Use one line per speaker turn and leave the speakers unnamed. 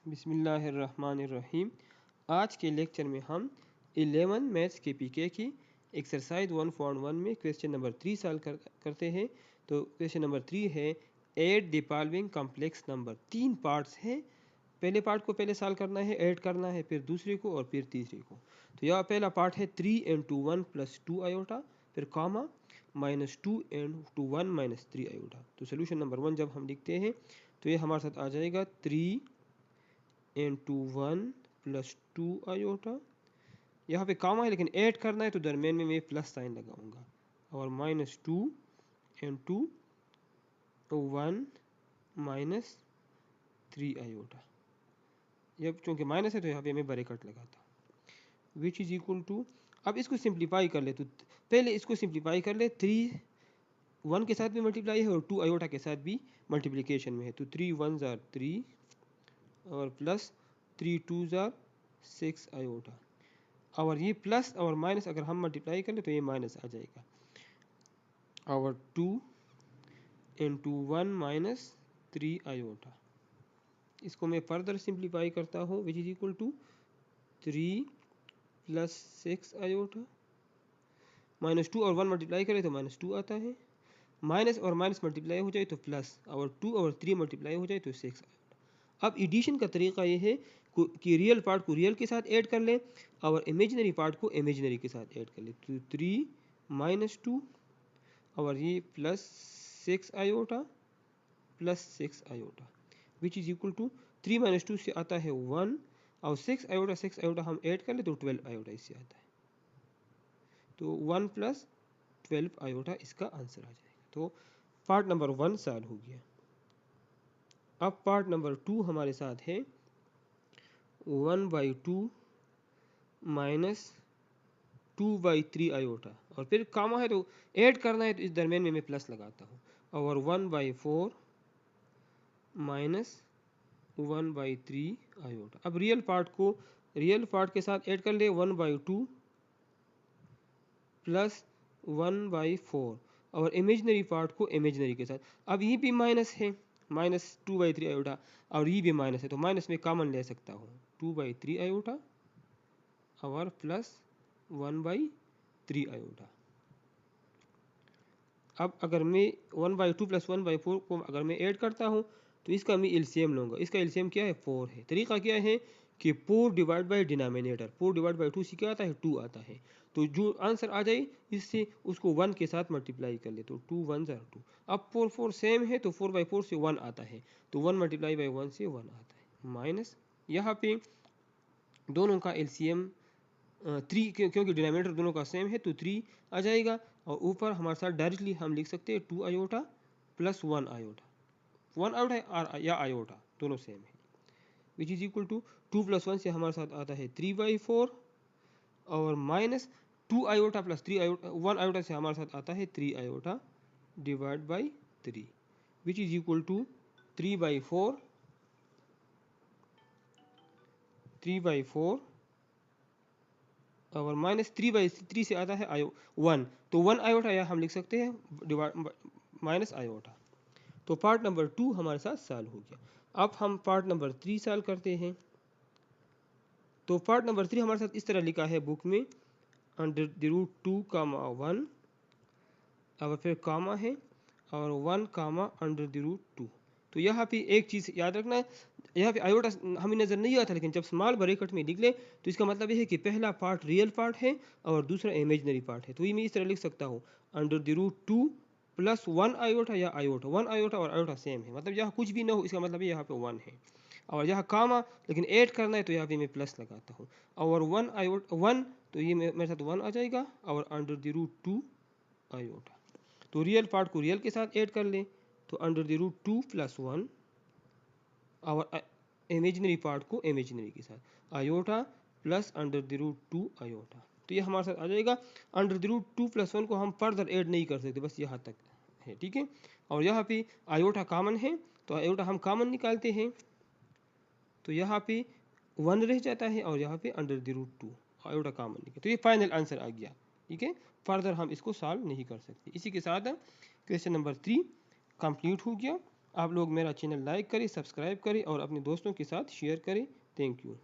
बिस्मिल्लाहिर्रहमानिर्रहीम। आज के लेक्चर में हम 11 मैथ्स के पीके की एक्सरसाइज 1.1 में क्वेश्चन नंबर 3 सॉल्व करते हैं। तो क्वेश्चन नंबर 3 है add the following complex number. 3 parts हैं। पहले पार्ट को पहले सॉल्व करना है, ऐड करना है, फिर दूसरे को और फिर तीसरे को। तो यह पहला पार्ट है 3 into 1 + 2 आयोटा, फिर कॉमा -2 into 1 - 3 आयोटा। तो सोल्यूशन नंबर 1 जब हम लिखते हैं तो ये हमारे साथ आ जाएगा 3 into 1 + 2 आयोटा। यहाँ पे कॉमा है लेकिन ऐड करना है तो दरमियान में मैं प्लस साइन लगाऊंगा, और -2 into 1 - 3 आयोटा। जब चूँकि माइनस है तो यहाँ पे मैं ब्रैकेट लगाता हूँ, विच इज इक्वल टू। अब इसको सिंप्लीफाई कर ले, तो पहले इसको सिंप्लीफाई कर ले। 3 1 के साथ भी मल्टीप्लाई है और 2 आयोटा के साथ भी मल्टीप्लिकेशन में है। तो 3 1s are 3 और प्लस 3 2s are 6 आयोटा। और ये प्लस और माइनस अगर हम मल्टीप्लाई कर ले तो ये माइनस आ जाएगा। और 2 into 1 - 3 आयोटा। इसको मैं फर्दर सिंप्लीफाई करता हूँ, which is equal to 3 + 6 iota. -2 और 1 मल्टीप्लाई करें तो -2 आता है, माइनस और माइनस मल्टीप्लाई हो जाए तो प्लस, और 2 और 3 मल्टीप्लाई हो जाए तो 6 आयोटा। अब एडिशन का तरीका ये है कि रियल पार्ट को रियल के साथ ऐड कर लें और इमेजिनरी पार्ट को इमेजिनरी के साथ ऐड कर लें। तो 3 - 2 और ये +6 iota plus 6 iota, which is equal to 3 - 2 से आता है 1 और 6 आयोटा हम ऐड कर ले तो 12 आयोटा इससे आता है। तो 1 + 12 आयोटा इसका आंसर आ जाएगा। तो पार्ट नंबर 1 सॉल्व हो गया। अब पार्ट नंबर 2 हमारे साथ है 1/2 - 2/3 आयोटा, और फिर कामा है तो ऐड करना है तो इस दरमियान में मैं प्लस लगाता हूँ, और 1/4 - 1/3 आयोटा। अब रियल पार्ट के साथ ऐड कर ले, 1/2 + 1/4, और इमेजिनरी पार्ट को इमेजिनरी के साथ। अब ये भी माइनस है, -2/3 आयोटा, और ये भी माइनस है तो माइनस में कॉमन ले सकता हूँ, 2/3 आयोटा और प्लस 1/3 आयोटा। अब अगर मैं 1/2 + 1/4 को अगर मैं ऐड करता हूँ तो इसका मैं एलसीएम लूँगा। इसका एलसीएम क्या है? 4 है। तरीका क्या है कि 4 divide by denominator, 4 divide by 2 से क्या आता है? 2 आता है। तो जो आंसर आ जाए इससे उसको 1 के साथ मल्टीप्लाई कर ले, तो 2 1s are 2। अब 4 4 सेम है तो 4/4 से 1 आता है, तो 1 मल्टीप्लाई बाई 1 से 1 आता है, माइनस यहाँ पे दोनों का एलसीएम 3, क्योंकि डिनोमिनेटर दोनों का सेम है तो 3 आ जाएगा, और ऊपर हमारे साथ डायरेक्टली हम लिख सकते हैं 2 आयोटा प्लस 1 आयोटा। 1 आयोटा या आयोटा दोनों सेम है, विच इज इक्वल टू 2 + 1 से हमारे साथ आता है 3/4, और minus 2 iota plus 3 iota, 1 iota से हमारे साथ आता है 3 iota divide by 3, which is equal to 3/4 और -3/3 से आता है 1, तो 1 आयोटा या हम लिख सकते हैं डिवाइड माइनस आयोटा। तो पार्ट नंबर 2 हमारे साथ सॉल्व हो गया। अब हम पार्ट नंबर 3 सॉल्व करते हैं। तो पार्ट नंबर 3 हमारे साथ इस तरह लिखा है बुक में, √2, 1, और फिर कामा है, और 1, √2। तो यहाँ पे एक चीज़ याद रखना है, यहाँ पे आयोटा हमें नज़र नहीं आता, लेकिन जब स्मॉल ब्रैकेट में लिख ले तो इसका मतलब ये है कि पहला पार्ट रियल पार्ट है और दूसरा इमेजिनरी पार्ट है। तो ये मैं इस तरह लिख सकता हूँ, √2 + 1 आयोटा या आयोटा, 1 आयोटा और आयोटा सेम है, मतलब यहाँ कुछ भी ना हो इसका मतलब यहाँ पे 1 है, और यहाँ कामा लेकिन ऐड करना है तो यहाँ पे मैं प्लस लगाता हूँ, और 1 आयोटा 1, तो ये मेरे साथ 1 आ जाएगा, और √2 आयोटा। तो रियल पार्ट को रियल के साथ ऐड कर लें, तो √2 + 1, और इमेजिनरी पार्ट को इमेजिनरी के साथ आयोटा प्लस √2 आयोटा। तो ये हमारे साथ आ जाएगा। √2 + 1 को हम फर्दर ऐड नहीं कर सकते, बस यहाँ तक है, ठीक है। और यहाँ पे आयोटा कॉमन है तो आयोटा हम कॉमन निकालते हैं, तो यहाँ पे 1 रह जाता है, और यहाँ पे √2 आयोटा कॉमन निकले, तो ये फाइनल आंसर आ गया, ठीक है। फर्दर हम इसको सॉल्व नहीं कर सकते। इसी के साथ क्वेश्चन नंबर 3 कंप्लीट हो गया। आप लोग मेरा चैनल लाइक करें, सब्सक्राइब करें और अपने दोस्तों के साथ शेयर करें। Thank you.